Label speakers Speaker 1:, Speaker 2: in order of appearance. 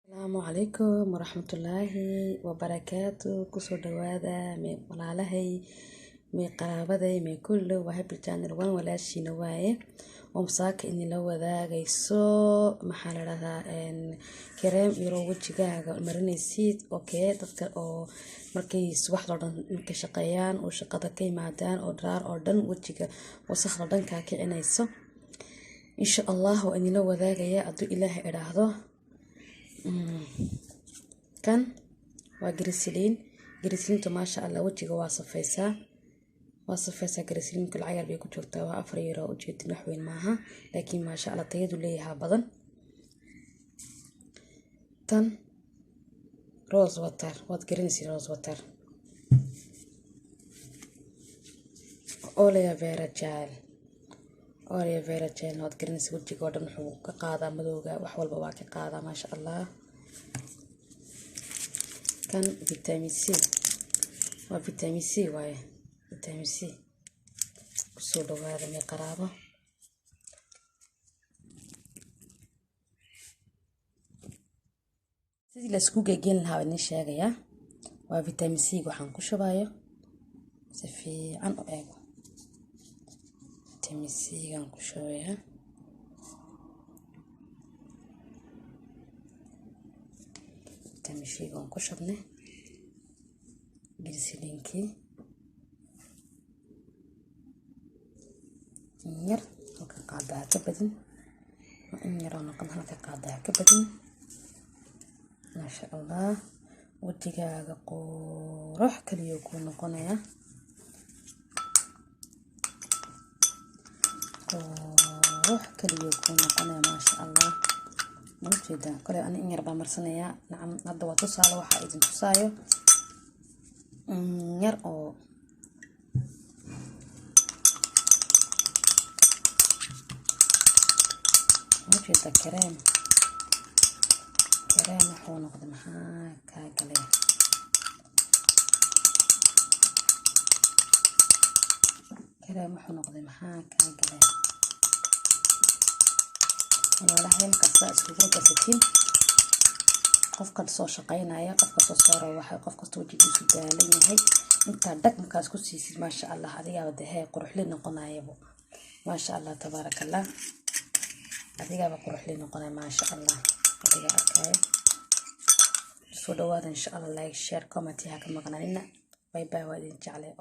Speaker 1: Asalaamu calaykum waraxmatullaahi wabarakaatu. Kusoo dhawaada walaalahay qarabaday kullu waa Happy Channel one walaashiina waaye oo masaaka idinla wadaagayso maxaa la dhahdaa kareem yaro wajigaaga marinaysid dadka oo markay subaxda dhan markay shaqeeyaan oo shaqada ka yimaadaan oo dharaar oo dhan wajiga wasakhda dhan ka kicinayso insha Allah waa idinla wadaagaya hadduu Ilaahay idhaahdo. kan waa grisiliintu maasha Allah wajiga waa safaysaa grisiliinku lacag yar bay ku joogtaa waa 4 euro ujeedin wax weyn maaha laakiin maasha Allah tayadu leeyahay badan. tan rose water waad garanaysaa rose water olea vera gel waad garanaysaa wajiga oo dhan wuxuu ka qaadaa madowga wax walba waa ka qaadaa maasha Allah. kan vitamin C waa vitamin C waaye vitamin C kusoo dhawaada mee qaraabo. sidii la isku geeyn lahaa idin sheegayaa waa vitamin C waxaan ku shubayo si fiican u eego vitamin C gaan ku shubayaa vitamin C gaan ku shubnay grisiliinkii yar halka qaadaa ka badin yar oo noqon halka qaadaa ka badin maasha Allah wajigaaga qurux kaliya ku noqonaya maasha Allah. Mujida kale ani in yar baa marsanaya nacam hadda waa tusaale waxa idin tusaayo yar oo mujida kareem wuxuu noqday maxaa kaa galay walaalahay kasta iskugu qasatin qofka soo shaqeynaya qofka soo saaro waxa qofka wajigiisu daalan yahay inta dhag markaas ku siisid maasha Allah adiga wadahay quruxle noqonaayaba maasha Allah tabarakallah adiga ba quruxle noqonay maasha Allah adiga arkay soo dhawaada insha Allah like share comment ha ka maqnaanina bye bye waa idin jeclay.